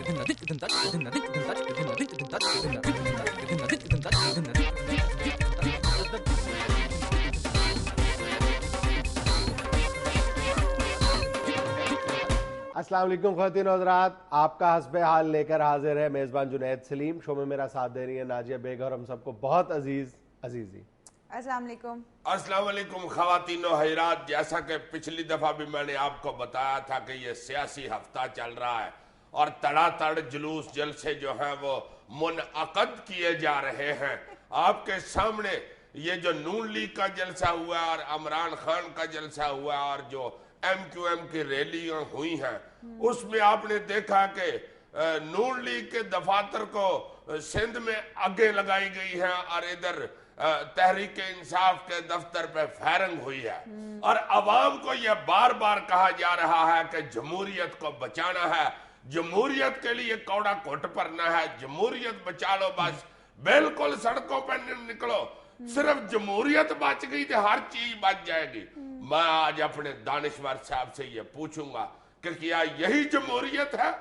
السلام علیکم خواتین و حضرات، آپ کا حسب حال لے کر حاضر ہے میزبان جنید سلیم. شو میں میرا ساتھ دے رہی ہے ناجیہ بیگ اور ہم سب کو بہت عزیزی. السلام علیکم. السلام علیکم خواتین و حضرات. جیسا کہ پچھلی دفعہ بھی میں نے آپ کو بتایا تھا کہ یہ سیاسی ہفتہ چل رہا ہے اور تڑا تڑ جلوس جلسے جو ہیں وہ منعقد کیے جا رہے ہیں. آپ کے سامنے یہ جو نون لیگ کا جلسہ ہوا ہے اور عمران خان کا جلسہ ہوا ہے اور جو ایم کیو ایم کی ریلیاں ہوئی ہیں، اس میں آپ نے دیکھا کہ نون لیگ کے دفاتر کو سندھ میں آگے لگائی گئی ہے اور ادھر تحریک انصاف کے دفتر پہ فائرنگ ہوئی ہے. اور عوام کو یہ بار بار کہا جا رہا ہے کہ جمہوریت کو بچانا ہے، جمہوریت کے لیے کوڑا کوٹ پرنا ہے، جمہوریت بچا لو. بس بالکل سڑکوں پہ نکلو، صرف جمہوریت بچ گئی تو ہر چیز بچ جائے گی. میں آج اپنے دانشور صاحب سے یہ پوچھوں گا کہ کیا یہی جمہوریت ہے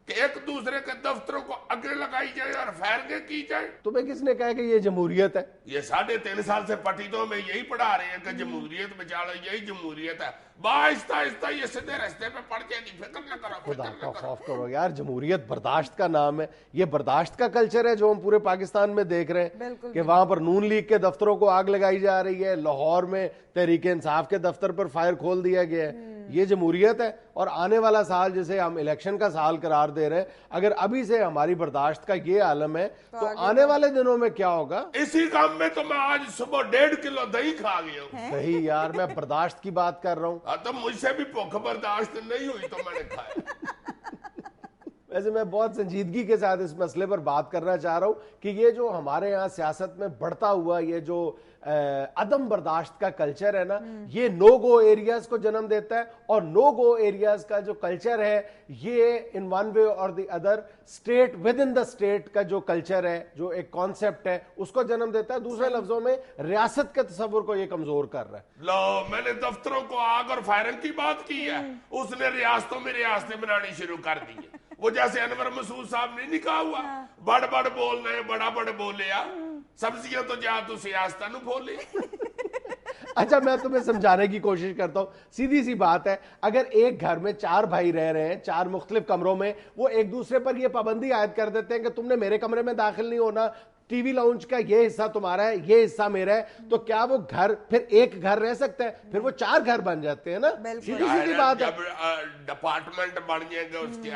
کہ ایک دوسرے کے دفتروں کو آگے لگائی جائے اور فائرنگیں کی جائیں؟ تمہیں کس نے کہا کہ یہ جمہوریت ہے؟ یہ 3.5 سال سے پٹیدوں میں یہی پڑھا رہے ہیں کہ جمہوریت بچا لو، یہی جمہوریت ہے. آہستہ آہستہ یہ سیدھے رستے پہ پڑ جائے گی. فکر نہ کرو، خدا کا خوف کرو یار. جمہوریت برداشت کا نام ہے. یہ برداشت کا کلچر ہے جو ہم پورے پاکستان میں دیکھ رہے ہیں کہ وہاں پر نون لیگ کے دفتروں کو آگ لگائی جا رہی ہے، لاہور میں تحریک انصاف کے دفتر پر فائر کھول دیا گیا ہے. یہ جمہوریت ہے. اور آنے والا سال جسے ہم الیکشن کا سال قرار دے رہے ہیں، اگر ابھی سے ہماری برداشت کا یہ عالم ہے تو آنے والے دنوں میں کیا ہوگا؟ اسی کام میں تو میں آج صبح 1.5 کلو دہی کھا گیا ہوں. صحیح یار، میں برداشت کی بات کر رہا ہوں. تو مجھ سے بھی بھوک برداشت نہیں ہوئی تو میں نے کھایا. ویسے میں بہت سنجیدگی کے ساتھ اس مسئلے پر بات کرنا چاہ رہا ہوں کہ یہ جو ہمارے ہاں سیاست میں بڑھتا ہوا یہ جو عدم برداشت کا کلچر ہے نا، یہ نو گو ایریاز کو جنم دیتا ہے. اور نو گو ایریاز کا جو کلچر ہے یہ ان ون وے اور the other state with in the state کا جو کلچر ہے، جو ایک کانسیپٹ ہے، اس کو جنم دیتا ہے. دوسرے لفظوں میں ریاست کے تصور کو یہ کمزور کر رہا ہے. لو، میں نے دفتروں کو آگ اور فائرنگ کی بات کی ہے، اس نے ریاستوں میں ریاستیں بنانی شروع کر دی ہیں. وہ جیسے انور مسعود صاحب نے نہیں کہا ہوا بڑ بڑ بولنا ہے، بڑا بڑ بولیا سبزیاں تو جا تو سیاستہ نو بولے. اچھا، میں تمہیں سمجھانے کی کوشش کرتا ہوں. سیدھی سی بات ہے، اگر ایک گھر میں 4 بھائی رہ رہے ہیں 4 مختلف کمروں میں، وہ ایک دوسرے پر یہ پابندی عائد کر دیتے ہیں کہ تم نے میرے کمرے میں داخل نہیں ہونا، ٹی وی لاؤنج کا یہ حصہ تمہارا ہے، یہ حصہ میرا ہے، تو کیا وہ گھر پھر ایک گھر رہ سکتا ہے؟ پھر وہ 4 گھر بن جاتے ہیں نا. سیدھی بات ہے. جب ڈپارٹمنٹ بن جائیں گے اس کے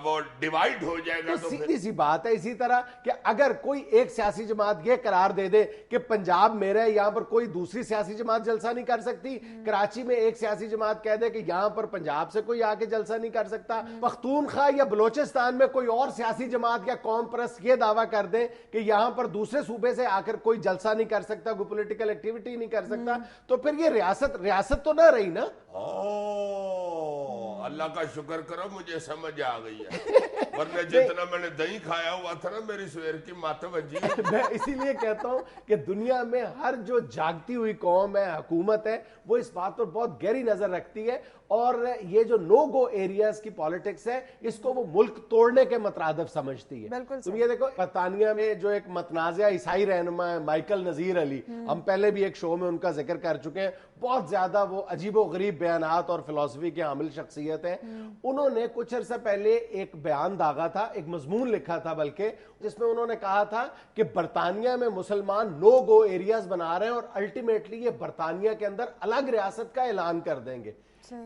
وہ ڈیوائیڈ ہو جائے گا تو سیدھی سی بات ہے. اسی طرح کہ اگر کوئی ایک سیاسی جماعت یہ قرار دے دے کہ پنجاب میرا ہے، یہاں پر کوئی دوسری سیاسی جماعت جلسہ نہیں کر سکتی، کراچی میں ایک سیاسی جماعت کہہ دے کہ یہاں پر پنجاب سے کوئی آ کے جلسہ نہیں کر سکتا، پختونخوا یا بلوچستان میں کوئی اور سیاسی جماعت یا قوم پرست یہ دعویٰ کر دے کہ یہاں پر دوسرے صوبے سے آ کر کوئی جلسہ نہیں کر سکتا، کوئی پولیٹیکل ایکٹیویٹی نہیں کر سکتا، تو پھر یہ ریاست تو نہ رہی نا. اللہ کا شکر کرو مجھے سمجھ آ گئی ہے، ورنہ جتنا میں نے دہی کھایا ہوا تھا نا میری سویر کی ماتم وجی. میں اسی لیے کہتا ہوں کہ دنیا میں ہر جو جاگتی ہوئی قوم ہے، حکومت ہے، وہ اس بات پر بہت گہری نظر رکھتی ہے اور یہ جو نو گو ایریاز کی پالیٹکس ہے اس کو وہ ملک توڑنے کے مترادف سمجھتی ہے. تم یہ دیکھو، برطانیہ میں جو ایک متنازع عیسائی رہنما ہے مائیکل نذیر علی، ہم پہلے بھی ایک شو میں ان کا ذکر کر چکے ہیں. بہت زیادہ وہ عجیب و غریب بیانات اور فلسفی کے حامل شخصیت ہیں. انہوں نے کچھ عرصہ پہلے ایک بیان داغا تھا، ایک مضمون لکھا تھا بلکہ، جس میں انہوں نے کہا تھا کہ برطانیہ میں مسلمان نو گو ایریاز بنا رہے ہیں اور الٹیمیٹلی یہ برطانیہ کے اندر الگ ریاست کا اعلان کر دیں گے.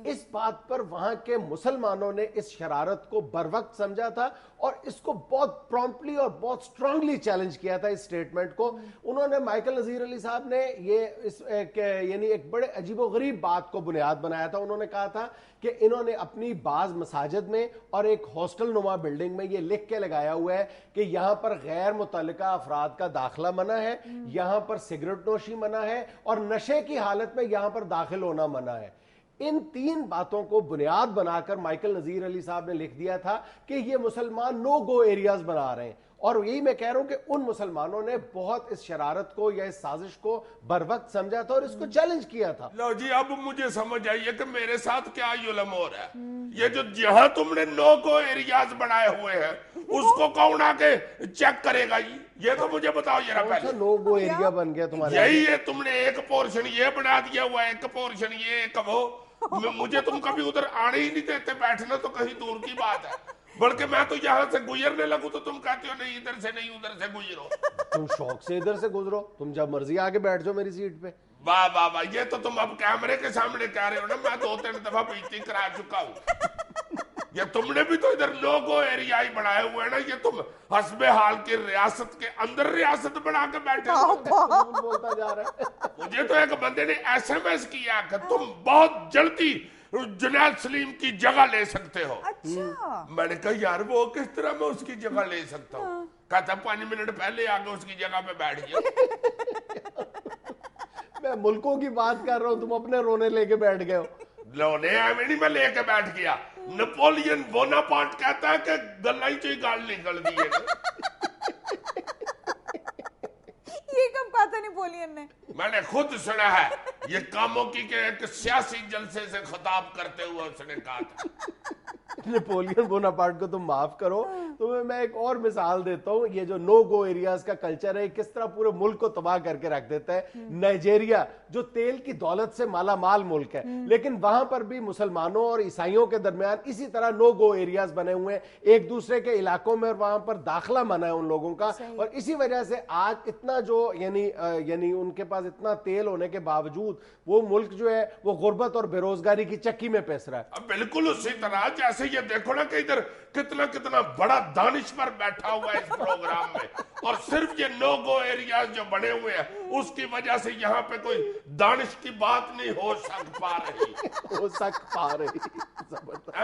اس بات پر وہاں کے مسلمانوں نے اس شرارت کو بر وقت سمجھا تھا اور اس کو بہت پرومپٹلی اور بہت سٹرونگلی چیلنج کیا تھا اس سٹیٹمنٹ کو. انہوں نے مائیکل نذیر علی صاحب نے یعنی ایک بڑے عجیب و غریب بات کو بنیاد بنایا تھا. انہوں نے کہا تھا کہ انہوں نے اپنی بعض مساجد میں اور ایک ہاسٹل نما بلڈنگ میں یہ لکھ کے لگایا ہوا ہے کہ یہاں پر غیر متعلقہ افراد کا داخلہ منع ہے، یہاں پر سگریٹ نوشی منع ہے اور نشے کی حالت میں یہاں پر داخل ہونا منع ہے. ان 3 باتوں کو بنیاد بنا کر مائیکل نذیر علی صاحب نے لکھ دیا تھا کہ یہ مسلمان نو گو ایریاز بنا رہے ہیں. اور یہی میں کہہ رہا ہوں کہ ان مسلمانوں نے بہت اس شرارت کو یا اس سازش کو بر وقت سمجھا تھا اور اس کو چیلنج کیا تھا. لو جی اب مجھے سمجھ آئیے کہ میرے ساتھ کیا ظلم ہو رہا ہے. یہ جو جہاں تم نے نو گو ایریاز بنائے ہوئے ہیں اس کو کون آ کے چیک کرے گا؟ یہ تو مجھے بتاؤ ذرا پہلے. نو گو ایریا بن گیا تمہارے. یہی ہے تم نے ایک پورشن یہ بنا دیا ہوا ہے, ایک پورشن یہ, ایک وہ. مجھے تم کبھی ادھر آنے ہی نہیں دیتے, بیٹھنا تو کہیں دور کی بات ہے. بلکہ میں تو یہاں سے گزرنے لگوں تو تم کہتے ہو نہیں ادھر سے نہیں ادھر سے گزرو. تم شوق سے ادھر سے گزرو, تم جب مرضی آگے بیٹھ جاؤ میری سیٹ پہ. واہ واہ واہ, یہ تو تم اب کیمرے کے سامنے کہہ رہے ہو نا, میں 2-3 دفعہ بیٹی کرا چکا ہوں. یہ تم نے بھی تو ادھر نو گو ایریا ہی بنائے ہوئے نا, یہ تم حسب حال کی ریاست کے اندر ریاست بنا کے بیٹھے ہو. بولتا جا رہا ہے. مجھے تو ایک بندے نے ایس کیا کہ تم بہت جلدی جنید سلیم کی جگہ لے سکتے ہو. میں نے کہا یار وہ کس طرح میں اس کی جگہ لے سکتا ہوں؟ کہتا 5 منٹ پہلے آ کے اس کی جگہ پہ بیٹھ گیا. میں ملکوں کی بات کر رہا ہوں, تم اپنے رونے لے کے بیٹھ گئے ہو. لونے نہیں, میں لے کے بیٹھ گیا. نپولین بوناپارٹ کہتا ہے کہ گلائی چوئی گال نکل دی ہے. یہ کب کہا تھا نپولین نے؟ میں نے خود سنا ہے یہ کاموں کی کہ ایک سیاسی جلسے سے خطاب کرتے ہوئے اس نے کہا تھا. نپولین بوناپارٹ کو تم معاف کرو, تمہیں میں ایک اور مثال دیتا ہوں. یہ جو نو گو ایریاز کا کلچر ہے کس طرح پورے ملک کو تباہ کر کے رکھ دیتا ہے. نائجیریا جو تیل کی دولت سے مالا مال ملک ہے, لیکن وہاں پر بھی مسلمانوں اور عیسائیوں کے درمیان اسی طرح نو گو ایریاز بنے ہوئے ہیں ایک دوسرے کے علاقوں میں, اور وہاں پر داخلہ منع ہے ان لوگوں کا. اور اسی وجہ سے آج اتنا جو یعنی ان کے پاس اتنا تیل ہونے کے باوجود وہ ملک جو ہے وہ غربت اور بے روزگاری کی چکی میں پیس رہا ہے. بالکل اسی طرح جیسے یہ دیکھو نا کہ ادھر کتنا بڑا دانشور بیٹھا ہوا ہے اس پروگرام میں, اور صرف یہ نو گو ایریاز جو بنے ہوئے ہیں اس کی وجہ سے یہاں پہ کوئی دانش کی بات نہیں ہو سک پا رہی.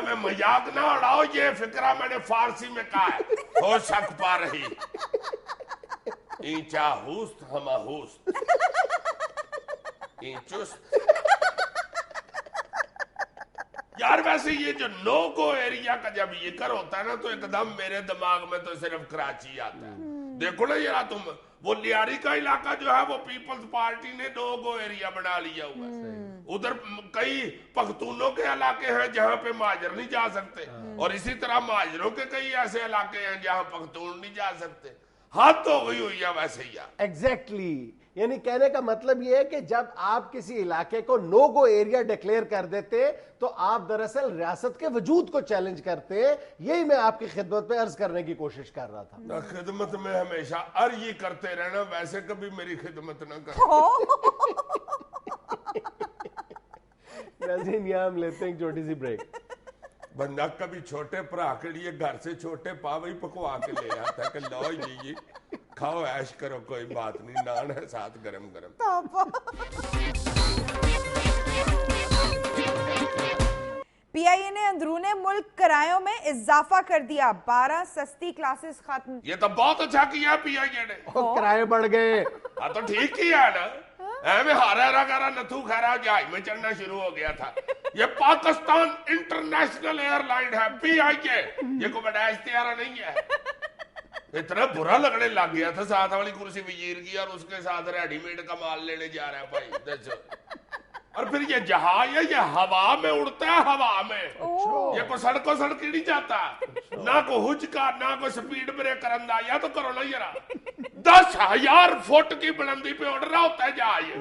میں مذاق نہ اڑاؤ, یہ فکرہ میں نے فارسی میں کہا ہے, ہو سک پا رہی. اینچا ہوست ہما ہوست اینچوست. یار ویسے یہ جو نو گو ایریا کا جب ذکر ہوتا ہے نا تو ایک دم میرے دماغ میں تو صرف کراچی آتا ہے. دیکھو نا یار تم, وہ لیاری کا علاقہ جو ہے وہ پیپلز پارٹی نے نو گو ایریا بنا لیا ہوا ہے. ادھر کئی پختونوں کے علاقے ہیں جہاں پہ مہاجر نہیں جا سکتے, اور اسی طرح مہاجروں کے کئی ایسے علاقے ہیں جہاں پختون نہیں جا سکتے. حد ہو گئی ہوئی ہے ویسے ہی. ایگزیکٹلی, یعنی کہنے کا مطلب یہ ہے کہ جب آپ کسی علاقے کو نو گو ایریا ڈکلیئر کر دیتے تو آپ دراصل ریاست کے وجود کو چیلنج کرتے. یہی میں آپ کی خدمت پہ عرض کرنے کی کوشش کر رہا تھا. خدمت میں ہمیشہ عرض کرتے رہنا, ویسے کبھی میری خدمت نہ کر. ویسے یہاں ہم لیتے ہیں ایک چھوٹی سی بریک. بندہ کبھی چھوٹے بھرا کے لیے گھر سے چھوٹے پاوی پکوا کے لے آتا ہے کہ لو جی کھاؤ عیش کرو, کوئی بات نہیں, نان ہے ساتھ گرم گرم. پی آئی اے نے اندرون ملک کرایوں میں اضافہ کر دیا, 12 سستی کلاسز ختم. یہ تو بہت اچھا کیا پی آئی اے نے. کرائے بڑھ گئے. ہاں تو ٹھیک کیا ہے نا. میں ہارا گارا نتھو خیرا جہاز میں چڑھنا شروع ہو گیا تھا. یہ پاکستان انٹرنیشنل ایئر لائن ہے پی آئی اے, یہ کوئی بڑا اشتہارہ نہیں ہے. اتنا برا لگنے لگ گیا تھا ساتھ والی کرسی وزیر کی, اور اس کے ساتھ ریڈی میڈ کا مال لینے جا رہا ہے بھائی. اور پھر یہ جہاز ہے یہ ہوا میں اڑتا ہے, ہوا میں. یہ کوئی سڑکوں سڑک نہیں جاتا, نہ کوئی حج کا نہ کوئی سپیڈ بریکر انداز. یا تو کرو نا یار, 10,000 فٹ کی بلندی پہ اڑ رہا ہوتا ہے جہاز.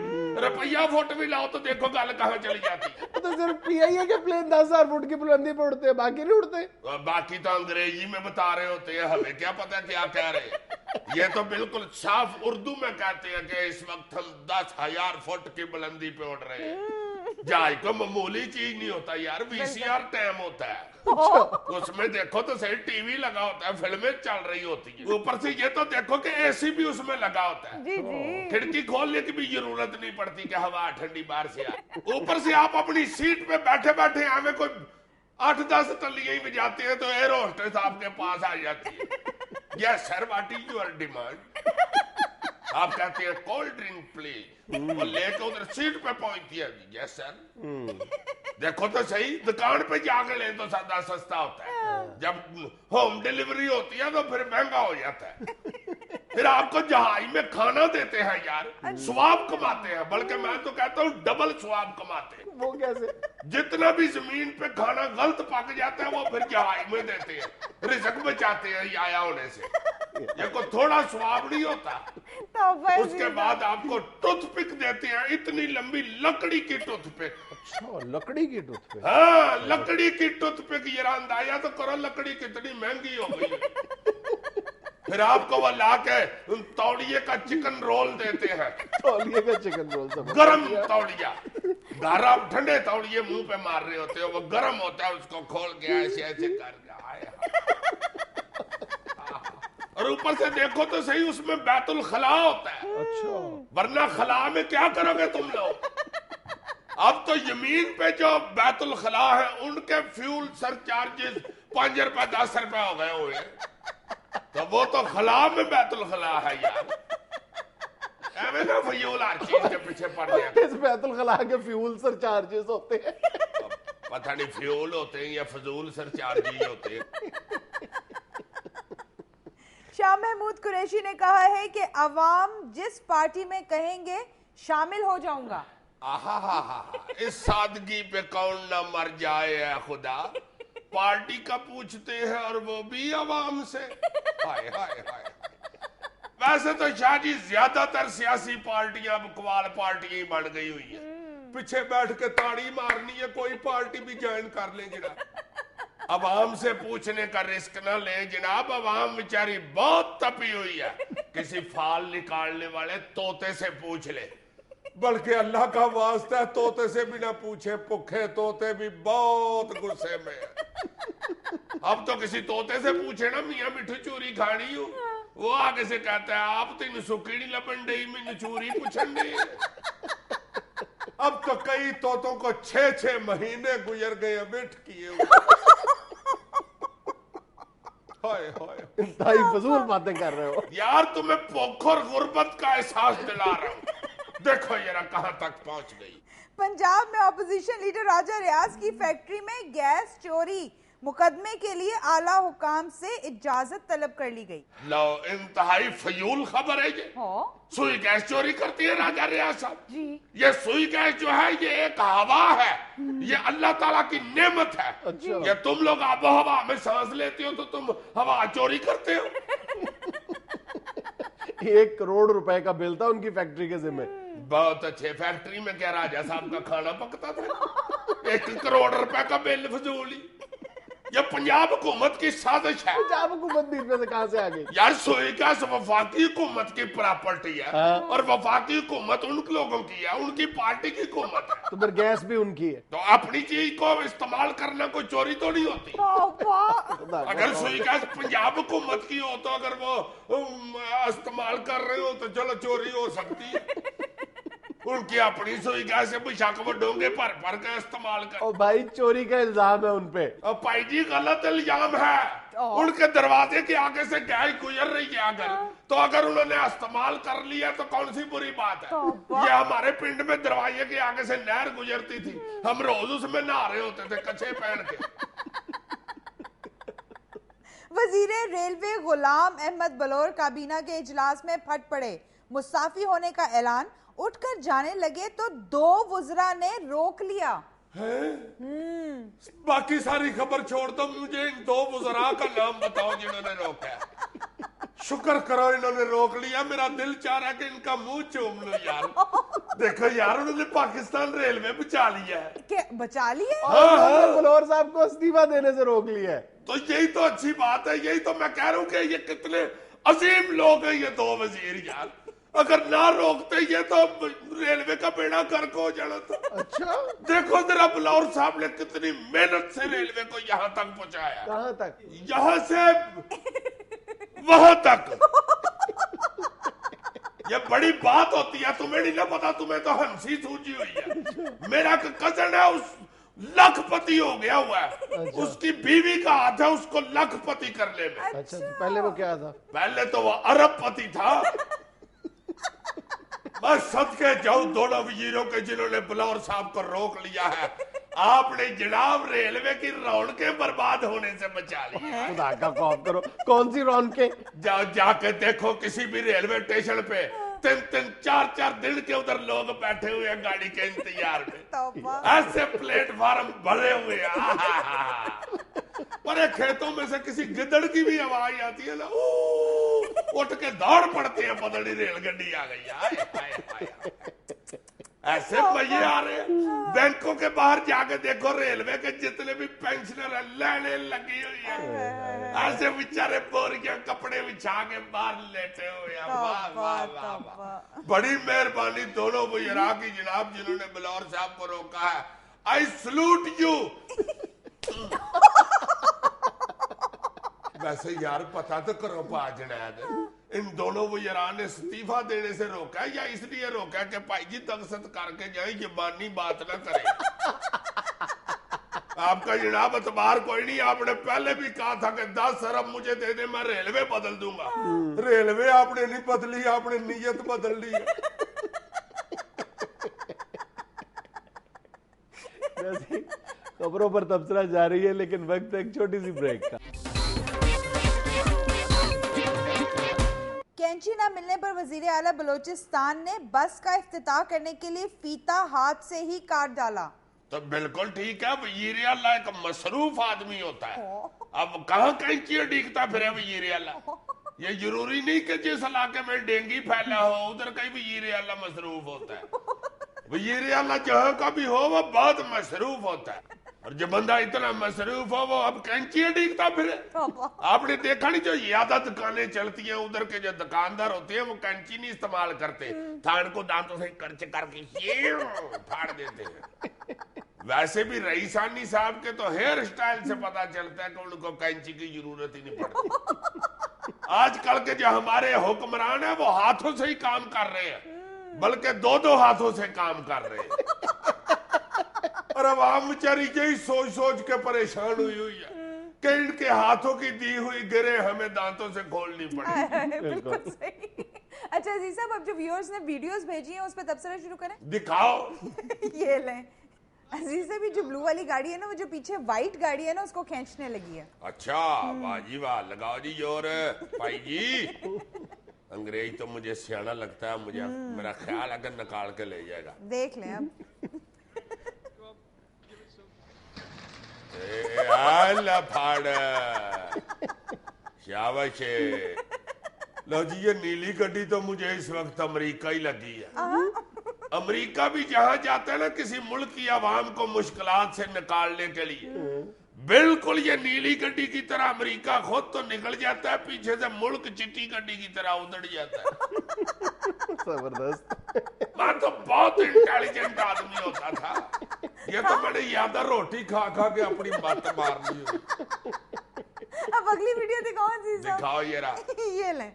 روپیہ فٹ بھی لاؤ تو دیکھو گل کہاں چلی جاتی ہے. تو صرف پی آئی اے کے پلین 10,000 فٹ کی بلندی پہ اڑتے ہیں, باقی نہیں اڑتے. باقی تو انگریزی میں بتا رہے ہوتے ہیں, ہمیں کیا پتا کیا کہہ رہے ہیں. یہ تو بالکل صاف اردو میں کہتے ہیں کہ اس وقت ہم 10,000 فٹ کی بلندی پہ اڑ رہے ہیں. جہاز کو معمولی چیز نہیں ہوتا یار, وی سی آر ٹائم ہوتا ہے. اس میں دیکھو تو صحیح ٹی وی لگا ہوتا ہے, فلمیں چل رہی ہوتی ہیں. اوپر سے یہ تو دیکھو کہ اے سی بھی اس میں لگا ہوتا ہے, کھڑکی کھولنے کی بھی ضرورت نہیں پڑتی کہ ہوا ٹھنڈی باہر سے آئے. اوپر سے آپ اپنی سیٹ پہ بیٹھے بیٹھے ہمیں کوئی 8-10 تلیاں میں جاتے ہیں تو ایئر ہوسٹس آپ کے پاس آ جاتی ہے. یس سر, واٹ از یور ڈیمانڈ. آپ کہتے ہیں کولڈ ڈرنک پلیز, اور لے کے ادھر سیٹ پہ پہنچتی ہے. یس سر. دیکھو تو صحیح, دکان پہ جا کے لیں تو سستا ہوتا ہے. जब होम डिलीवरी होती है तो फिर महंगा हो जाता है। फिर आपको जहाज में खाना देते हैं यार, स्वाब कमाते हैं, बल्कि मैं तो कहता हूँ डबल स्वाब कमाते हैं। वो कैसे? जितना भी जमीन पे खाना गलत पक जाता है वो फिर जहाज में देते हैं, रिज़्क बचाते हैं ये आया होने से। ये को थोड़ा स्वाब नहीं होता। उसके बाद आपको टूथपिक देते हैं, इतनी लंबी लकड़ी की टूथपिक। अच्छा, लकड़ी की टूथपिक? हाँ, लकड़ी की टूथपिक। ये अंदाजा तो करो लकड़ी कितनी महंगी हो गई है। फिर आपको वो ला के तौलिए का चिकन रोल देते हैं। तौलिए का चिकन रोल? गरम तौलिया। घर आप ठंडे तौलिए मुंह पे मार रहे होते हो, वो गरम होता है, उसको खोल के ऐसे ऐसे करके आए। और ऊपर से देखो तो सही, उसमें बैतुल खला होता है। अच्छा। वरना खला में क्या करोगे तुम लोग? अब तो जमीन पे जो बैतुल खला है उनके फ्यूल सरचार्जेस 5 रुपए 10 रुपए हो गए हुए, तो वो तो खला में बैतुल खला है यार। ना फ्यूल हर चीज के पीछे पड़ गया। इस बैतुल खला के फ्यूल सरचार्जेस होते हैं? पता नहीं फ्यूल होते हैं या फजूल सरचार्ज होते हैं। शाह महमूद कुरैशी ने कहा है कि अवाम जिस पार्टी में कहेंगे शामिल हो जाऊंगा। इस सादगी पे कौन ना मर जाए है खुदा। पार्टी का पूछते हैं और वो भी अवाम से। हाय हाय हाय। वैसे तो शाह जी ज्यादातर सियासी पार्टियां बकवाल पार्टियां ही बन गई हुई है। पीछे बैठ के ताड़ी मारनी है, कोई पार्टी भी ज्वाइन कर ले जनाब। अवाम से पूछने का रिस्क ना ले जनाब, अवाम बेचारी बहुत तपी हुई है। किसी फाल निकालने वाले तोते से पूछ ले। बल्कि अल्लाह का वास्ता है तोते से भी ना पूछे, भुखे तोते भी बहुत गुस्से में है। अब तो किसी तोते से पूछे ना मियां मिठू चूरी खानी हो, वो आगे से कहता है आप तीन सुखी नहीं लबन डई मैनू चूरी पूछन दी। अब तो कई तोतों को 6-6 महीने गुजर गए बैठ किए हुए। हाय हाय, इंतहाई फजूल बातें कर रहे हो यार। तुम्हें भूख और गुर्बत का एहसास दिला रहा हूं। देखो ये कहां तक पहुंच गई। पंजाब में ऑपोजिशन लीडर राजा रियाज की फैक्ट्री में गैस चोरी मुकदमे के लिए आला हुकाम से इजाजत तलब कर ली गई। लो, इंतहाई फजूल खबर है ये। सुई गैस चोरी करती है राजा रियाज साहब जी। ये सुई गैस जो है ये एक हवा है, ये अल्लाह ताला की नेमत है। अच्छा। ये तुम लोग आबो हवा में सांस लेते हो तो तुम हवा चोरी करते हो। 1 करोड़ रुपए का बिल था उनकी फैक्ट्री के जिम्मे। बहुत अच्छे। फैक्ट्री में क्या राजा साहब का खाना पकता था? 1 करोड़ रुपए का बिल फजूली। ये पंजाब हुकूमत की साजिश है। पंजाब हुकूमत भी इसमें से कहां से आ गई? यार सुई गैस वफाकी हुकूमत की प्रॉपर्टी है। और वफाकी हुकूमत उन लोगों की है, उनकी पार्टी की हुकूमत है। तो फिर गैस भी उनकी है, तो अपनी चीज को इस्तेमाल करना कोई चोरी तो नहीं होती। अगर सुई गैस पंजाब हुकूमत की हो तो अगर वो इस्तेमाल कर रहे हो तो चलो चोरी हो सकती है। उनकी अपनी सुई गैस से बेशक वो डोंगे भर भर के इस्तेमाल कर। और भाई चोरी का इल्जाम है उनपे। और भाई जी गलत इल्जाम है। उनके दरवाजे के आगे से गैस गुजर रही है तो अगर उन्होंने इस्तेमाल कर लिया तो कौन सी बुरी बात है। ये हमारे पिंड में दरवाजे के आगे से नहर गुजरती थी, हम रोज उसमें नहा रहे होते थे कच्छे पहन के। वजीरे रेलवे गुलाम अहमद बलोर काबीना के इजलास में फट पड़े। मुस्ताफी होने का ऐलान, उठकर जाने लगे तो 2 वुज़रा ने रोक लिया। बाकी सारी खबर छोड़ दो, मुझे इन 2 वुज़रा का नाम बताओ जिन्होंने रोका। शुक्र करो इन्होंने रोक लिया, मेरा दिल चाह रहा है कि इनका मुंह चूम लो यार। देखो यार उन्होंने पाकिस्तान रेलवे बचा लिया है। क्या बचा लिया? हाँ, बलोर साहब को इस्तीफा देने से रोक लिया है। तो यही तो अच्छी बात है, यही तो मैं कह रहा हूँ कि ये कितने अजीम लोग हैं ये 2 वजीर यार। अगर ना रोकते ये तो रेलवे का बेड़ा गर्क हो जाना था। अच्छा, देखो जरा बलौर साहब ने कितनी मेहनत से रेलवे को यहाँ तक पहुंचाया। कहाँ तक? यहाँ से वहां तक। ये बड़ी बात होती है, तुम्हें नहीं ना पता, तुम्हें तो हंसी सूझी हुई है। मेरा कजन है उस लखपति हो गया हुआ है। अच्छा। उसकी बीवी का हाथ है उसको लखपति करने में। अच्छा, तो पहले वो क्या था? पहले तो वो अरबपति था। मैं सदके जाऊं दोनों वजीरों के जिन्होंने बलौर साहब को रोक लिया है। आपने जनाब रेलवे की रौनकें बर्बाद होने से बचा ली। खुदा का खौफ करो, कौन सी रौनकें? जाओ जाके देखो किसी भी रेलवे स्टेशन पे 3-3 4-4 दिन के उधर लोग बैठे हुए हैं गाड़ी के इंतजार में, ऐसे प्लेटफार्म भरे हुए हैं। पर ये खेतों में से किसी गिदड़ की भी आवाज आती है ना, उठ के दौड़ पड़ते हैं, बदली रेलगाड़ी आ गई। हाय हाय हाय, ऐसे मजे आ रहे हैं। बैंकों के बाहर जाके देखो, रेलवे के जितने भी पेंशनर हैं लाइनें लगी हुई है, ऐसे बेचारे बोरियां कपड़े बिछा के बाहर लेटे हुए हैं। वाह वाह वाह वाह, बड़ी मेहरबानी दोनों वज़ीरा की जनाब, जिन्होंने बिलौर साहब को रोका है। आई सलूट यू। वैसे यार पता तो करो पा जुनैद, इन दोनों वज़ीरा ने इस्तीफा देने से रोका है या इसलिए रोका है कि भाई जी दस्तखत करके जाए, ज़बानी बात ना करें। आपका जनाब एतबार कोई नहीं, आपने पहले भी कहा था कि 10 अरब मुझे दे दे, मैं रेलवे बदल दूंगा। रेलवे आपने नहीं बदली, आपने नीयत बदल ली है। वैसे खबरों पर तबसरा जारी है, लेकिन वक्त एक छोटी सी ब्रेक का। कैंची न मिलने पर वजीर आला बलोचिस्तान ने बस का इफ्तिताह करने के लिए फीता हाथ से ही काट डाला। तो बिल्कुल ठीक है, वज़ीर आला एक मसरूफ आदमी होता है। अब कहाँ कैंची अड़ीकता फिर वज़ीर आला? ये जरूरी नहीं कि जिस इलाके में डेंगू फैला हो उधर कहीं वज़ीर आला मसरूफ होता है। वज़ीर आला जहाँ का भी हो वो बहुत मसरूफ होता है, और जो बंदा इतना मसरूफ हो वो अब कैंची अड़ीकता फिर। आपने देखा नहीं, जो ज्यादा दुकानें चलती हैं उधर के जो दुकानदार होते हैं वो कैंची नहीं इस्तेमाल करते, थान को दांतों से कर्च करके फाड़ देते हैं। वैसे भी रईसानी साहब के तो हेयर स्टाइल से पता चलता है कि उनको कैंची की जरूरत ही नहीं पड़ती। आजकल के जो हमारे हुक्मरान है वो हाथों से ही काम कर रहे हैं, बल्कि 2-2 हाथों से काम कर रहे हैं। और आवाम बेचारी यही सोच सोच के परेशान हुई है कि इनके हाथों की दी हुई गिरे हमें दांतों से खोलनी पड़ी। बिल्कुल सही। अच्छा अजीज साहब, अब जो व्यूअर्स ने वीडियोस भेजी हैं उस पर तबसरा शुरू करें। दिखाओ। ये लें अजीज साहब, जो ब्लू वाली गाड़ी है ना, वो जो पीछे व्हाइट गाड़ी है ना, उसको खींचने लगी है। अच्छा वाह जी वाह, लगाओ जी जोर भाई जी। अंग्रेज तो मुझे सियाना लगता है, मुझे मेरा ख्याल है कि निकाल के ले जाएगा। देख लें अब। शाबाश। लो जी, ये नीली गड्डी तो मुझे इस वक्त अमेरिका ही लगी है। अमेरिका भी जहां जाता है ना किसी मुल्क की आवाम को मुश्किलात से निकालने के लिए, बिल्कुल ये नीली गड्डी की तरह अमेरिका खुद तो निकल जाता है, पीछे से मुल्क चिट्टी गड्डी की तरह उधड़ जाता है। जबरदस्त। मैं तो बहुत इंटेलिजेंट आदमी होता था, ये तो मैंने यादा रोटी खा खा के अपनी बात मार ली। अब अगली वीडियो दिखाओ जी साहब। दिखाओ ये रहा। ये लें।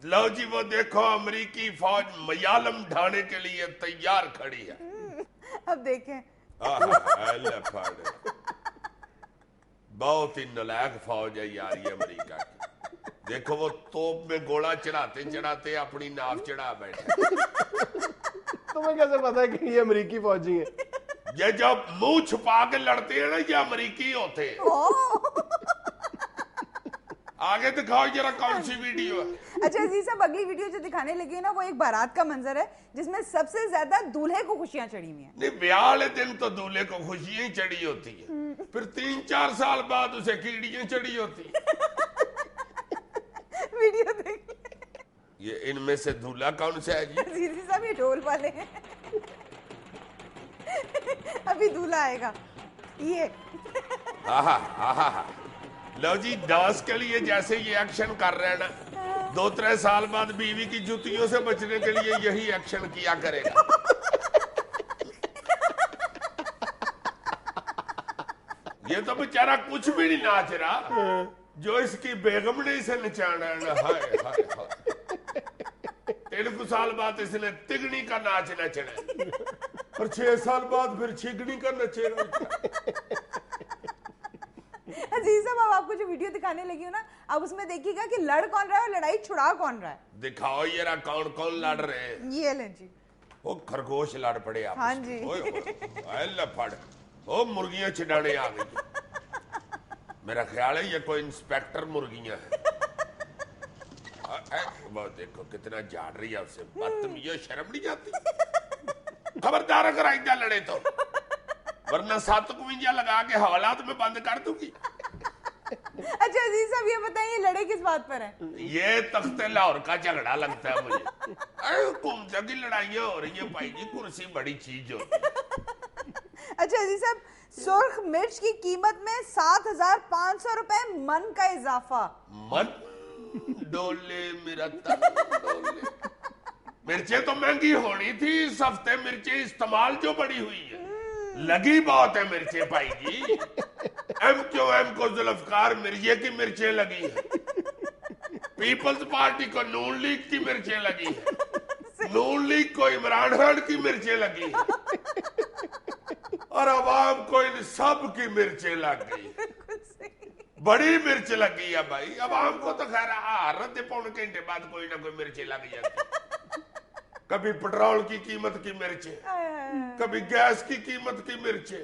लो जी, वो देखो अमेरिकी फौज मयालम ढाने के लिए तैयार खड़ी है। अब देखें। बहुत ही नालायक फौज है यार ये अमेरिका की। देखो वो तोप में गोला चढ़ाते चढ़ाते अपनी नाव चढ़ा बैठे। तुम्हें कैसे पता है कि ये अमेरिकी फौजी है? ये जब मुंह छुपा के लड़ते हैं ना, ये अमेरिकी होते हैं। आगे दिखाओ जरा कौन सी वीडियो है। अच्छा अजीज साहब, अगली वीडियो जो दिखाने लगी है ना, वो एक बारात का मंजर है जिसमें सबसे ज्यादा दूल्हे को खुशियां चढ़ी हुई हैं। नहीं, ब्याह वाले दिन तो दूल्हे को खुशियां ही चढ़ी होती है, फिर 3-4 साल बाद उसे कीड़ियां चढ़ी होती है। वीडियो देख। ये इनमें से दूल्हा कौन सा है जी? अजीज साहब, ये ढोल वाले हैं। अभी दूल्हा आएगा ये। लो जी, डांस के लिए जैसे ये एक्शन कर रहे हैं ना, 2-3 साल बाद बीवी की जुतियों से बचने के लिए यही एक्शन किया करेगा। ये तो बेचारा कुछ भी नहीं नाच रहा, जो इसकी बेगम ने इसे नचाना है ना। हाय हाय हाय। 3 साल बाद इसने तिगनी का नाच नचना, और 6 साल बाद फिर छिगनी का नचेगा। अजीज साहब, अब आपको जो वीडियो दिखाने लगी हो ना, अब उसमें देखिएगा कि लड़ कौन रहा है और लड़ाई छुड़ा कौन रहा है। दिखाओ ये रहा कौन कौन लड़ रहे हैं। ये लें जी। वो खरगोश लड़ पड़े आप। हाँ जी। फड़। ओ मुर्गियां छिड़ाने आ गई। मेरा ख्याल है ये कोई इंस्पेक्टर मुर्गियां है। वो देखो कितना झाड़ रही है उससे, बदतमीज, शर्म नहीं आती। खबरदार अगर आइंदा लड़े तो, वरना 7 कुंजा लगा के हवालात में बंद कर दूंगी। अच्छा अजीज साहब ये बताइए लड़े किस बात पर है? ये तख्ते लाहौर का झगड़ा लगता है मुझे। अरे हुकूमत की लड़ाइयाँ हो रही है भाई जी, कुर्सी बड़ी चीज होती है। अच्छा अजीज साहब, सुर्ख मिर्च की कीमत में 7,500 रुपए मन का इजाफा। मन डोले मेरा तन डोले। मिर्चें तो महंगी होनी थी, इस हफ्ते मिर्चें इस्तेमाल जो बड़ी हुई है, लगी बहुत है मिर्चें भाई जी। MQM को जुल्फकार मिर्जे की मिर्चें लगी है, पीपल्स पार्टी को नून लीग की मिर्चें लगी है, नून लीग को इमरान खान की मिर्चें लगी है, और अवाम को इन सब की मिर्चें लग गई। बड़ी मिर्च लगी है भाई। अवाम को तो खैर रद्द पौने घंटे बाद कोई ना कोई मिर्चें लग जाती। कभी पेट्रोल की कीमत की मिर्चें, कभी गैस की कीमत की मिर्चें,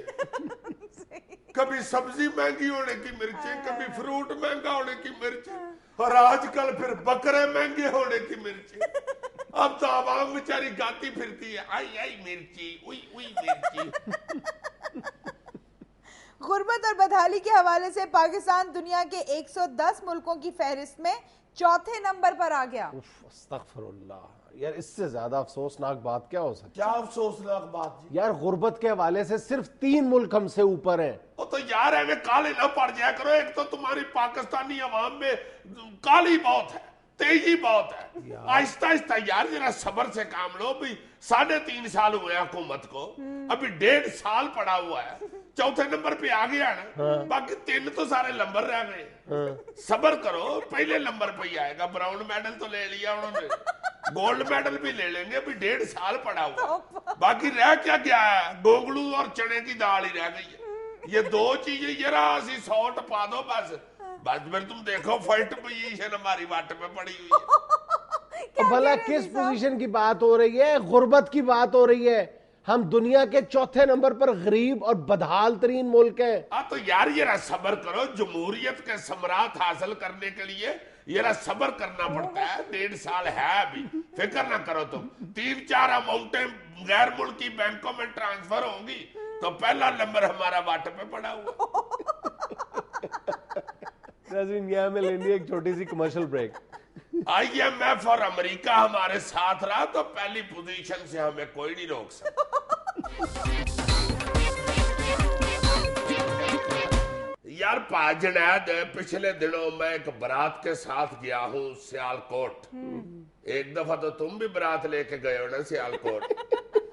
कभी सब्जी महंगी होने की मिर्चें, कभी फ्रूट महंगा होने की मिर्चें, और आजकल फिर बकरे महंगे होने की मिर्चें। अब तो आवाम बेचारी गाती फिरती है, आई आई मिर्ची, उई उई मिर्ची। गुर्बत और बदहाली के हवाले से पाकिस्तान दुनिया के 110 मुल्कों की फहरिस्त में 4थे नंबर पर आ गया। अस्तगफिरुल्लाह, यार इससे ज्यादा अफसोसनाक बात क्या हो सकती है? क्या अफसोसनाक बात जी? यार गुर्बत के हवाले से सिर्फ 3 मुल्क हमसे ऊपर हैं। वो तो यार हमें काले ना पड़ जाया करो। एक तो तुम्हारी पाकिस्तानी अवाम में काली बहुत है, तेजी बहुत है। आहिस्ता आहिस्ता यार जरा सब्र से काम लो भी। 3.5 साल हुए हुकूमत को, अभी 1.5 साल पड़ा हुआ है, 4थे नंबर पे आ गया ना। बाकी 3 तो सारे नंबर रह गए। सब्र करो, पहले नंबर पे ही आएगा। ब्राउन मेडल तो ले लिया उन्होंने, गोल्ड मेडल भी ले लेंगे। अभी 1.5 साल पड़ा हुआ, बाकी रह क्या गया है? गोगलू और चने की दाल ही रह गई है। ये 2 चीजें जरा सी सॉल्ट पा दो बस फिर तुम देखो फर्स्ट पोजीशन हमारी वाट में पड़ी हुई है। तो भला किस पोजीशन की बात हो रही है? गुर्बत की बात हो रही है। हम दुनिया के 4थे नंबर पर गरीब और बदहाल तरीन मुल्क हैं। तो यार ये सब्र करो। जमहूरियत के सम्राट हासिल करने के लिए ये सब्र करना पड़ता है। 1.5 साल है अभी, फिक्र ना करो तुम। 3-4 अमाउंटें गैर मुल्की बैंकों में ट्रांसफर होंगी तो पहला नंबर हमारा वाट पे पड़ा हुआ। यहाँ में लेंगे एक छोटी सी कमर्शियल ब्रेक। IMF और अमेरिका हमारे साथ रहा तो पहली पोजीशन से हमें कोई नहीं रोक सकता। यार जुनैद, पिछले दिनों मैं एक बारात के साथ गया हूँ सियालकोट। एक दफा तो तुम भी बारात लेके गए हो ना सियालकोट,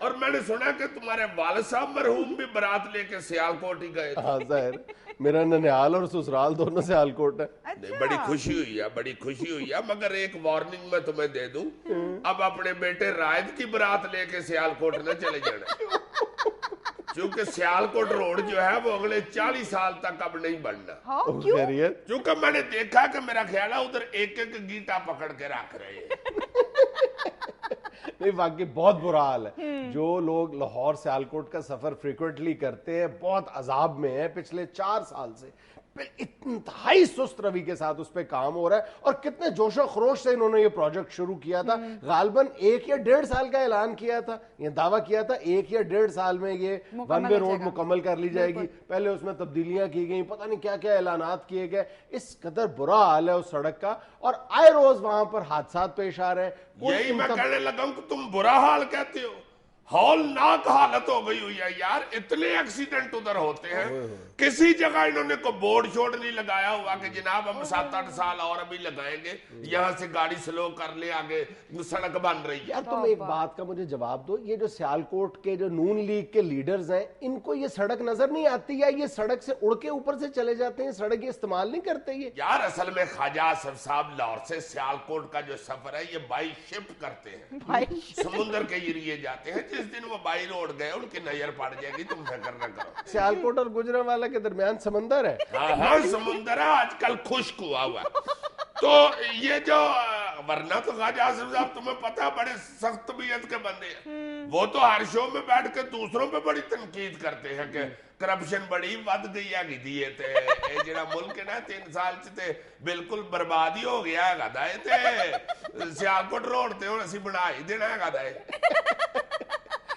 और मैंने सुना कि तुम्हारे वालिद साहब मरहूम भी बारात लेके सियालकोट ही गए। हाँ सर, मेरा ननिहाल और ससुराल दोनों सियालकोट है। अच्छा। बड़ी खुशी हुई है, बड़ी खुशी हुई है। मगर एक वार्निंग मैं तुम्हें दे दूं, अब अपने बेटे रायद की बारात लेके सियालकोट न चले जाना, क्योंकि सियालकोट रोड जो है वो अगले 40 साल तक अब नहीं बनना। हाँ, क्यों? क्योंकि मैंने देखा कि मेरा ख्याल है उधर एक एक गीटा पकड़ के रख रहे हैं। नहीं वाकई बहुत बुरा हाल है। जो लोग लाहौर सियालकोट का सफर फ्रीक्वेंटली करते हैं बहुत अजाब में है। पिछले 4 साल से इंतहाई सुस्त रवि के साथ उस पर काम हो रहा है, और कितने जोशो खरोश से इन्होंने ये प्रोजेक्ट शुरू किया था। गालबन 1 या 1.5 साल का ऐलान किया था, ये दावा किया था 1 या 1.5 साल में ये वन वे रोड मुकम्मल कर ली जाएगी। पहले उसमें तब्दीलियां की गई, पता नहीं क्या क्या ऐलानात किए गए। इस कदर बुरा हाल है उस सड़क का, और आए रोज वहां पर हादसा पेश आ रहे हैं। यही मैं कहने लगा हूं कि तुम बुरा हाल कहते हो, हौलनाक हालत हो गई हुई है यार। इतने एक्सीडेंट उधर होते हैं, किसी जगह इन्होंने को बोर्ड शोर्ड नहीं लगाया हुआ कि जनाब हम 7-8 साल और अभी लगाएंगे, यहां से गाड़ी स्लो कर ले, आगे सड़क बन रही है। यार तुम एक बात का मुझे जवाब दो, ये जो सियालकोट के जो नून लीग के लीडर्स हैं, इनको ये सड़क नजर नहीं आती, या ये सड़क से उड़ के ऊपर से चले जाते हैं? सड़क ये इस्तेमाल नहीं करते ये? यार असल में ख्वाजा आसिफ साहब लाहौर से सियालकोट का जो सफर है ये बाई शिप करते हैं, समुद्र के जरिए जाते हैं। जिस दिन वो बाई रोड गए उनकी नजर पड़ जाएगी, तुम फिक्र न करो। सियालकोट और गुजरांवाला के दरमियान समंदर है। हाँ समुद्र है, आजकल खुश्क हुआ हुआ। तो ये जो वरना तो ख्वाजा आसिफ साहब तुम्हें पता बड़े सख्त तबीयत के बंदे हैं। وہ تو ہر شو میں بیٹھ کے دوسروں پہ بڑی تنقید کرتے ہیں کہ کرپشن بڑی ود گئی ہے گی تے اے جڑا ملک ہے نا 3 سال تے بالکل برباد ہی ہو گیا ہے گا تے سیالکوٹ روڈ تے ہن اسی بنا ہی دینا ہے گا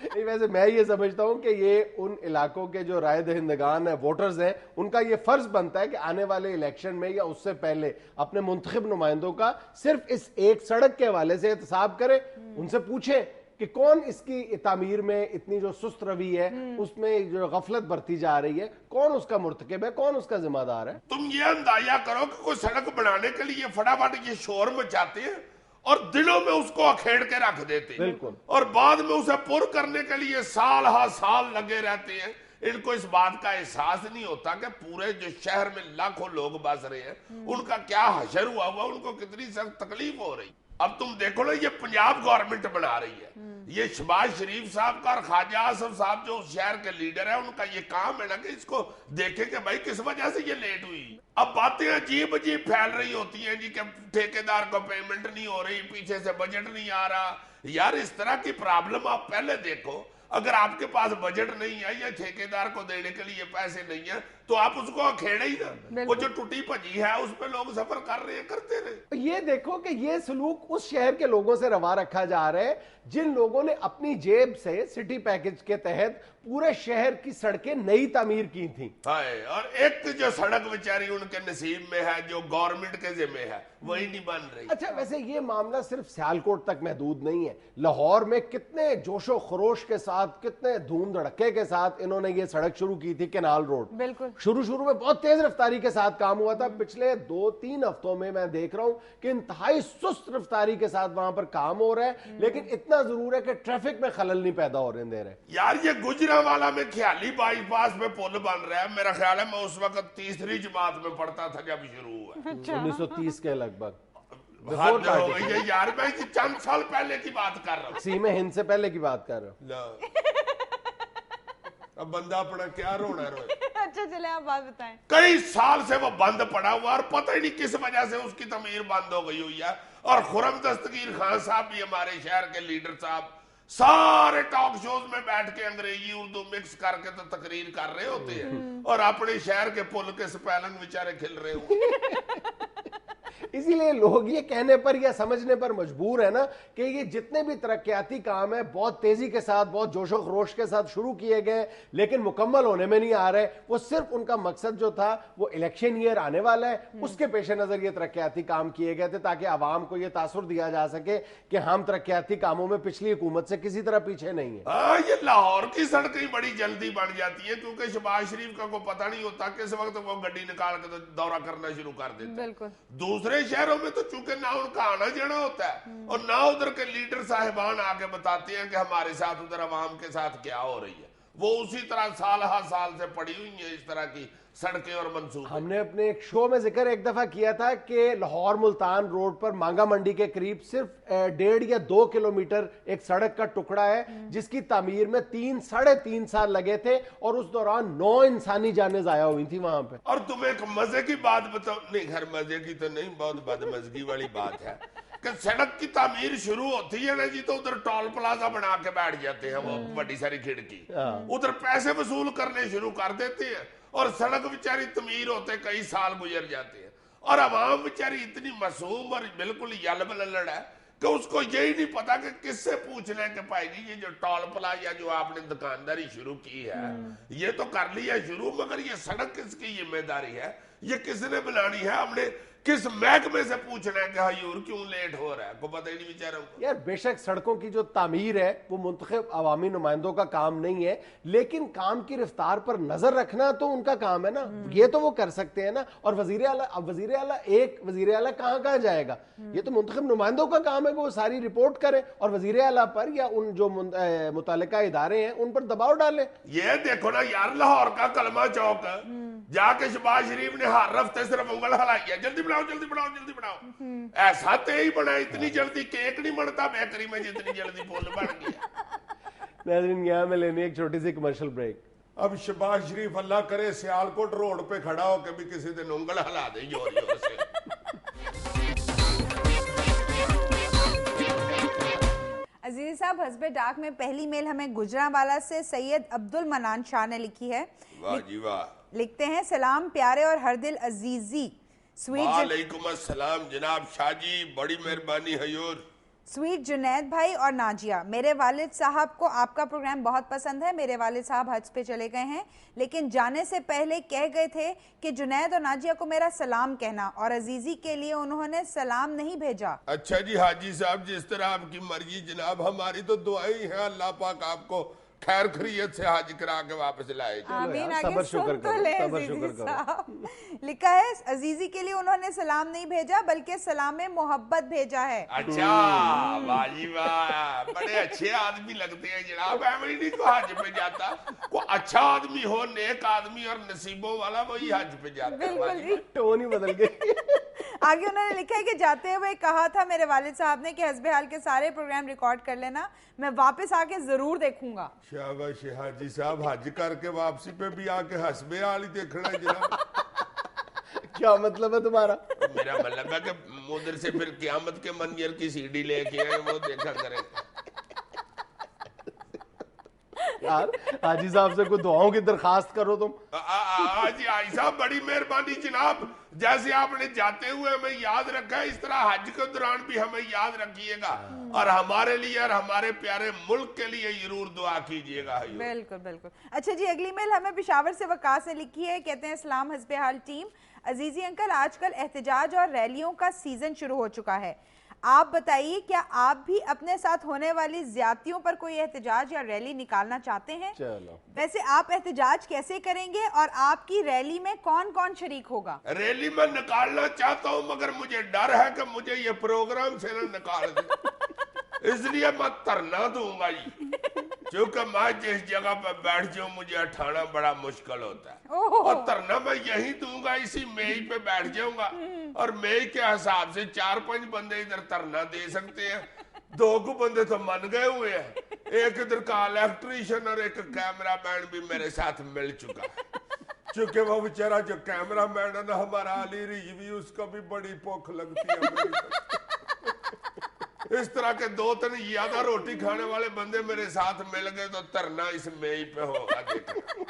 نہیں ویسے میں یہ سمجھتا ہوں کہ یہ ان علاقوں کے جو رائے دہندگان ہیں ووٹرز ہیں ان کا یہ فرض بنتا ہے کہ آنے والے الیکشن میں یا اس سے پہلے اپنے منتخب نمائندوں کا صرف اس ایک سڑک کے حوالے سے احتساب کریں ان سے پوچھیں کہ کون اس کی تعمیر میں اتنی جو سست روی ہے اس میں جو غفلت برتی جا رہی ہے کون اس کا مرتکب ہے کون اس کا ذمہ دار ہے. تم یہ اندازہ کرو کہ کوئی سڑک بنانے کے لیے فٹافٹ یہ شور مچاتے ہیں اور دلوں میں اس کو اکھیڑ کے رکھ دیتے ہیں اور بعد میں اسے پر کرنے کے لیے سال ہا سال لگے رہتے ہیں. ان کو اس بات کا احساس نہیں ہوتا کہ پورے جو شہر میں لاکھوں لوگ بس رہے ہیں ان کا کیا حشر ہوا ان کو کتنی سخت تکلیف ہو رہی. اب تم دیکھو نا یہ پنجاب گورنمنٹ بنا رہی ہے یہ شہباز شریف صاحب کا اور خواجہ آصف صاحب جو اس شہر کے لیڈر ہیں ان کا یہ کام ہے نا کہ اس کو دیکھیں کہ بھائی کس وجہ سے یہ لیٹ ہوئی. اب باتیں عجیب عجیب پھیل رہی ہوتی ہیں جی کہ ٹھیکیدار کو پیمنٹ نہیں ہو رہی پیچھے سے بجٹ نہیں آ رہا. یار اس طرح کی پرابلم آپ پہلے دیکھو. اگر آپ کے پاس بجٹ نہیں ہے یا ٹھیکیدار کو دینے کے لیے پیسے نہیں ہیں تو آپ اس کو کھیڑے ہی نا وہ جو ٹوٹی بھجی ہے اس پہ لوگ سفر کر رہے ہیں کرتے رہے. یہ دیکھو کہ یہ سلوک اس شہر کے لوگوں سے روا رکھا جا رہا ہے جن لوگوں نے اپنی جیب سے سٹی پیکج کے تحت پورے شہر کی سڑکیں نئی تعمیر کی تھیں. اور ایک جو سڑک بیچاری ان کے نصیب میں ہے جو گورنمنٹ کے ذمہ ہے وہی نہیں بن رہی. اچھا ویسے یہ معاملہ صرف سیالکوٹ تک محدود نہیں ہے. لاہور میں کتنے جوش و خروش کے ساتھ کتنے دھوم دھڑکے کے ساتھ انہوں نے یہ سڑک شروع کی تھی کینال روڈ. بالکل شروع میں بہت تیز رفتاری کے ساتھ کام ہوا تھا. پچھلے 2-3 ہفتوں میں دیکھ رہا ہوں کہ انتہائی سست رفتاری کے ساتھ وہاں پر کام ہو رہا ہے لیکن اتنا ضرور ہے کہ ٹریفک میں خلل نہیں پیدا ہو دے رہے. یار یہ گجرانوالہ میں خیالی بائی پاس میں پل بن رہا ہے. میرا خیال ہے میں اس وقت تیسری جماعت میں پڑھتا تھا جب شروع ہوا 1930 کے لگ بھگ. حد ہو گئی ہے یار میں چند سال پہلے کی بات کر رہا ہوں. سیم ہند سے پہلے کی بات کر رہا ہوں. اب بندہ اپنا کیا رونا روئے. اچھا چلیں آپ بات بتائیں. کئی سال سے وہ بند پڑا ہوا اور پتہ ہی نہیں کس وجہ سے اس کی تعمیر بند ہو گئی ہوئی ہے. اور خرم دستگیر خان صاحب بھی ہمارے شہر کے لیڈر صاحب سارے ٹاک شوز میں بیٹھ کے انگریزی اردو مکس کر کے تو تقریر کر رہے ہوتے ہیں اور اپنے شہر کے پل کے سپیلنگ بیچارے کھل رہے ہوتے. اسی لیے لوگ یہ کہنے پر یا سمجھنے پر مجبور ہے نا کہ یہ جتنے بھی ترقیاتی کام ہیں بہت تیزی کے ساتھ بہت جوش و خروش کے ساتھ شروع کیے گئے لیکن مکمل ہونے میں نہیں آ رہے. وہ صرف ان کا مقصد جو تھا وہ الیکشن ایئر آنے والا ہے اس کے پیش نظر یہ ترقیاتی کام کیے گئے تھے تاکہ عوام کو یہ تاثر دیا جا سکے کہ ہم ترقیاتی کاموں میں پچھلی حکومت سے کسی طرح پیچھے نہیں ہیں. یہ لاہور کی سڑکیں بڑی جلدی بن جاتی ہیں کیونکہ شہباز شریف کا کوئی پتہ نہیں ہوتا کس وقت وہ گڈی نکال کے دورہ کرنا شروع کر دیتے ہیں. دوسرے شہروں میں تو چونکہ نہ ان کا آنا جانا ہوتا ہے اور نہ ادھر کے لیڈر صاحبان آگے بتاتے ہیں کہ ہمارے ساتھ ادھر عوام کے ساتھ کیا ہو رہی ہے. وہ اسی طرح سال ہر سال سے پڑی ہوئی ہیں اس طرح کی سڑکیں اور منصوبے. ہم نے اپنے ایک شو میں ذکر ایک دفعہ کیا تھا کہ لاہور ملتان روڈ پر مانگا منڈی کے قریب صرف 1.5 یا 2 کلومیٹر ایک سڑک کا ٹکڑا ہے جس کی تعمیر میں 3-3.5 سال لگے تھے اور اس دوران 9 انسانی جانیں ضائع ہوئی تھی وہاں پہ. اور تمہیں ایک مزے کی بات بتاؤ. نہیں خیر مزے کی تو نہیں بہت بدمزگی والی بات ہے کہ سڑک کی تعمیر شروع ہوتی ہے نا جی تو ادھر ٹول پلازا بنا کے بیٹھ جاتے ہیں وہ بڑی ساری کھڑکی ادھر پیسے وصول کرنے شروع کر دیتے ہیں اور سڑک بیچاری تعمیر ہوتے کئی سال گزر جاتے ہیں اور عوام بیچاری اتنی معصوم اور بالکل یلب للڑ ہے کہ اس کو یہی نہیں پتا کہ کس سے پوچھ لیں کہ بھائی جی یہ جو ٹول پلازا جو آپ نے دکانداری شروع کی ہے یہ تو کر لیا شروع مگر یہ سڑک کس کی ذمہ داری ہے یہ کس نے بنانی ہے ہم نے کس محکمے سے پوچھنا ہے کہ حضور کیوں لیٹ ہو رہا ہے کو پتہ ہی نہیں بیچارہ. یار بے شک سڑکوں کی جو تعمیر ہے وہ منتخب عوامی نمائندوں کا کام نہیں ہے لیکن کام کی رفتار پر نظر رکھنا تو ان کا کام ہے نا. یہ تو وہ کر سکتے ہیں نا. اور وزیر اعلیٰ کہاں جائے گا. یہ تو منتخب نمائندوں کا کام ہے کہ وہ ساری رپورٹ کریں اور وزیر اعلیٰ پر یا ان جو متعلقہ ادارے ہیں ان پر دباؤ ڈالیں. یہ دیکھو نا یار لاہور کا کلمہ چوک جا کے شہباز شریف نے ہر ہفتے صرف انگل ہلائی ہے جلدی بناؤ. ایسا تیئی بنا اتنی جلدی کیک نہیں بنتا بیکری میں جتنی جلدی پول بن گیا. ناظرین یہاں میں لینے ایک چھوٹی سی کمرشل بریک. اب شہباز شریف اللہ کرے سیالکوٹ روڈ پہ کھڑا ہو کے بھی کسی دن انگل ہلا دے زور سے. عزیز صاحب साहब हस्बे डाक में पहली मेल हमें गुजरांवाला से सैयद अब्दुल मनान शाह ने लिखी है। वाह जी वाह। लिखते हैं, सलाम प्यारे और हर दिल अजीजी वालेकुम अस्सलाम जनाब शाह जी, बड़ी मेहरबानी हजूर। स्वीट जुनैद भाई और नाजिया, मेरे वालिद साहब को आपका प्रोग्राम बहुत पसंद है। मेरे वालिद साहब हज पे चले गए हैं, लेकिन जाने से पहले कह गए थे कि जुनैद और नाजिया को मेरा सलाम कहना, और अजीजी के लिए उन्होंने सलाम नहीं भेजा। अच्छा जी हाजी साहब, जिस तरह आपकी मर्जी जनाब, हमारी तो दुआएं हैं अल्लाह पाक आपको खैर खैरियत से हाज करा के वापस लाए। आमीन। आगे सबर शुक्र सुन तो करो, ले सबर अजीजी शुक्र करो। साहब। लिखा है, अजीजी के लिए उन्होंने सलाम नहीं भेजा बल्कि सलाम मोहब्बत भेजा है। अच्छा वाह जी वाह, बड़े अच्छे आदमी लगते हैं जनाब। नहीं तो हज पे जाता, कोई अच्छा आदमी हो, नेक आदमी और नसीबों वाला, वही हज पे जाता है। बिल्कुल जी। टोन ही बदल गई। आगे उन्होंने लिखा है कि जाते हुए कहा था मेरे वालिद साहब ने कि हस्बे हाल के सारे प्रोग्राम रिकॉर्ड कर लेना, मैं वापस आके जरूर देखूंगा। शाबाश हाजी साहब, हज करके वापसी पे भी आके हस्बे हाल ही देखना है जनाब। क्या मतलब है तुम्हारा? मेरा मतलब है कि उधर से फिर क़यामत के मंजर की सीडी लेके आए, वो देखा करें। यार हाजी साहब से कोई दुआओं की दरखास्त करो तुम। जी हाजी साहब, बड़ी मेहरबानी जनाब। जैसे आपने जाते हुए हमें याद रखा है, इस तरह हज के दौरान भी हमें याद रखिएगा, और हमारे लिए और हमारे प्यारे मुल्क के लिए जरूर दुआ कीजिएगा। बिल्कुल बिल्कुल। अच्छा जी, अगली मेल हमें पेशावर से वकास ने लिखी है। कहते हैं, सलाम हस्बे हाल टीम, अजीजी अंकल, आजकल एहतजाज और रैलियों का सीजन शुरू हो चुका है। आप बताइए, क्या आप भी अपने साथ होने वाली ज्यादतियों पर कोई एहतजाज या रैली निकालना चाहते हैं? चलो, वैसे आप एहतजाज कैसे करेंगे और आपकी रैली में कौन कौन शरीक होगा? रैली में निकालना चाहता हूँ, मगर मुझे डर है कि मुझे ये प्रोग्राम से ना निकाल दे, इसलिए मैं धरना दूंगा जी। क्योंकि मैं जिस जगह पर बैठ जाऊं मुझे उठाना बड़ा मुश्किल होता है, और धरना मैं यही दूंगा, इसी मेज पे बैठ जाऊंगा, और मेज के हिसाब से 4-5 बंदे इधर धरना दे सकते हैं। 2 को बंदे तो मन गए हुए हैं, एक इधर का इलेक्ट्रीशियन और एक कैमरा मैन भी मेरे साथ मिल चुका है। क्योंकि वो बेचारा जो कैमरा मैन है ना, हमारा अली रिजवी, उसको भी बड़ी भूख लगती है। इस तरह के 2-3 ज्यादा रोटी खाने वाले बंदे मेरे साथ मिल गए तो धरना इस मेज पे होगा, देखना।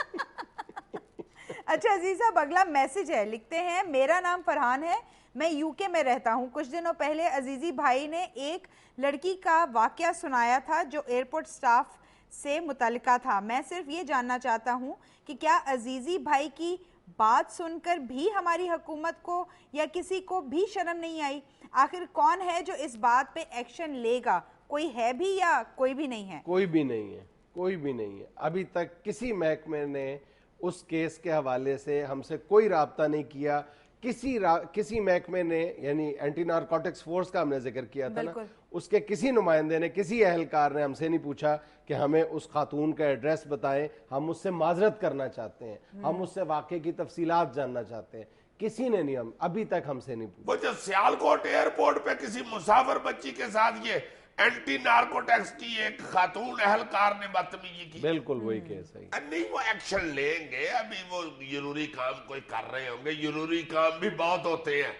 अच्छा अजीज साहब, अगला मैसेज है। लिखते हैं, मेरा नाम फरहान है, मैं यूके में रहता हूं। कुछ दिनों पहले अजीजी भाई ने एक लड़की का वाकया सुनाया था जो एयरपोर्ट स्टाफ से मुतल्लिका था। मैं सिर्फ ये जानना चाहता हूं कि क्या अजीजी भाई की बात सुनकर भी हमारी हुकूमत को या किसी को भी शर्म नहीं आई? आखिर कौन है जो इस बात पे एक्शन लेगा? कोई है भी या कोई भी नहीं है? कोई भी नहीं है, कोई भी नहीं है। अभी तक किसी महकमे ने उस केस के हवाले से हमसे कोई राब्ता नहीं किया। किसी महकमे ने, यानी एंटी नारकोटिक्स फोर्स का हमने जिक्र किया था ना, उसके किसी नुमाइंदे ने, किसी अहलकार ने हमसे नहीं पूछा कि हमें उस खातून का एड्रेस बताएं, हम उससे माजरत करना चाहते हैं, हम उससे वाकये की तफसीलात जानना चाहते हैं। किसी ने नहीं, हम अभी तक हमसे नहीं पूछा। वो जो सियालकोट एयरपोर्ट पे किसी मुसाफिर बच्ची के साथ ये एंटी नारकोटिक्स की एक खातून अहलकार ने बदतमीजी की, बिल्कुल वही केस है। नहीं वो एक्शन लेंगे, अभी वो जरूरी काम कोई कर रहे होंगे, जरूरी काम भी बहुत होते हैं,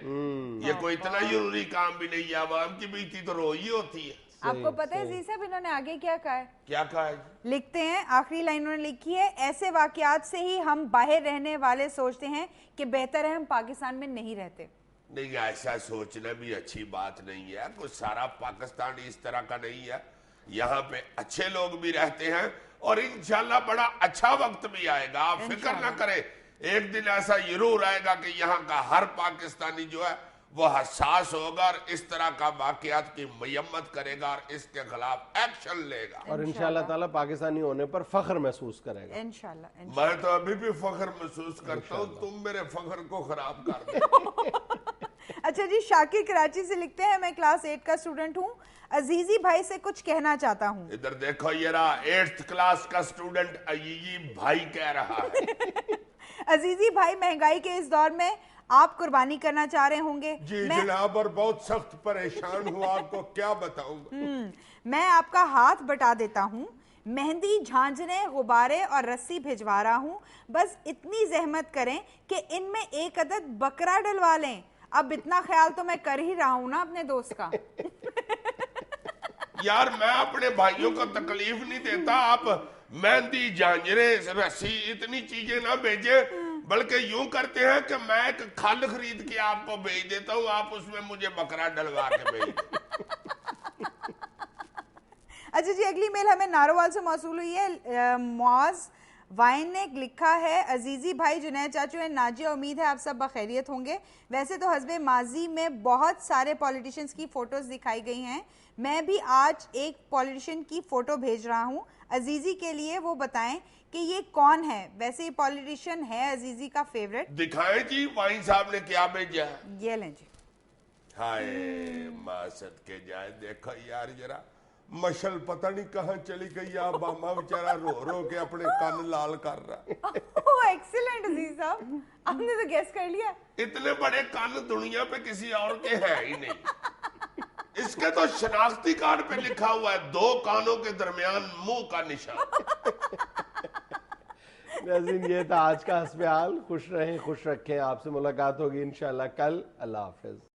ये कोई इतना जरूरी काम भी नहीं है, आवाम की बीती तो रोई होती है। आपको पता है जी साहब इन्होंने आगे क्या कहा है? क्या कहा है? लिखते हैं, आखिरी लाइन उन्होंने लिखी है, ऐसे वाकयात से ही हम बाहर रहने वाले सोचते हैं कि बेहतर है हम पाकिस्तान में नहीं रहते। नहीं, ऐसा सोचना भी अच्छी बात नहीं है। कुछ सारा पाकिस्तान इस तरह का नहीं है, यहाँ पे अच्छे लोग भी रहते हैं, और इंशाल्लाह बड़ा अच्छा वक्त भी आएगा, आप फिक्र ना करें। एक दिन ऐसा जरूर आएगा कि यहाँ का हर पाकिस्तानी जो है वो हसास होगा और इस तरह का वाकयात की मयम्मत करेगा और इसके खिलाफ एक्शन लेगा, और इंशाल्लाह ताला पाकिस्तानी होने पर फख्र महसूस करेगा। इंशाल्लाह। मैं तो अभी भी फख्र महसूस करता हूँ, तुम मेरे फख्र को खराब कर दो। अच्छा जी, शाकिर कराची से लिखते हैं, मैं क्लास 8 का स्टूडेंट हूँ, अजीजी भाई से कुछ कहना चाहता हूँ। इधर देखो, ये रहा 8th क्लास का स्टूडेंट अजीजी भाई कह रहा है। अजीजी भाई, महंगाई के इस दौर में आप कुर्बानी करना चाह रहे होंगे। जी जनाब, और बहुत सख्त परेशान हूँ, आपको क्या बताऊं। मैं आपका हाथ बटा देता हूँ, मेहंदी, झांझने, गुब्बारे और रस्सी भिजवा रहा हूँ, बस इतनी जहमत करें कि इनमें एक अदद बकरा डलवा लें। अब इतना ख्याल तो मैं कर ही रहा हूँ ना अपने दोस्त का। यार मैं अपने भाइयों को तकलीफ नहीं देता, आप मेहंदी, झांझरे, रस्सी इतनी चीजें ना भेजे, बल्कि यूं करते हैं कि मैं एक खल खरीद के आपको भेज देता हूं, आप उसमें मुझे बकरा डलवा के भेज दें। अच्छा जी, अगली मेल हमें नारोवाल से मौसूल हुई है। मुआज वाइन ने लिखा है, अजीजी भाई, जुनैद चाचू है, नाजिया, उम्मीद है आप सब बखैरियत होंगे। वैसे तो हस्बे माजी में बहुत सारे पॉलिटिशियंस की फोटोज दिखाई गई हैं, मैं भी आज एक पॉलिटिशियन की फोटो भेज रहा हूं अजीजी के लिए, वो बताएं कि ये कौन है। वैसे ये पॉलिटिशियन है अजीजी का फेवरेट। दिखाएं जी वाइन साहब ने क्या भेजा। ये लें जी। हाय मासद के जाए, देखो यार जरा मशल पता नहीं कहाँ चली गई, ओबामा बेचारा रो रो के अपने कान लाल कर रहा। ओह एक्सीलेंट अजीज साहब, आपने तो गेस कर लिया। इतने बड़े कान दुनिया पे किसी और के है ही नहीं। इसके तो शनाख्ती कार्ड पे लिखा हुआ है 2 कानों के दरमियान मुंह का निशान। नाज़रीन, ये था आज का हस्बे हाल। खुश रहें, खुश रखें। आपसे मुलाकात होगी इंशाल्लाह कल। अल्लाह हाफिज।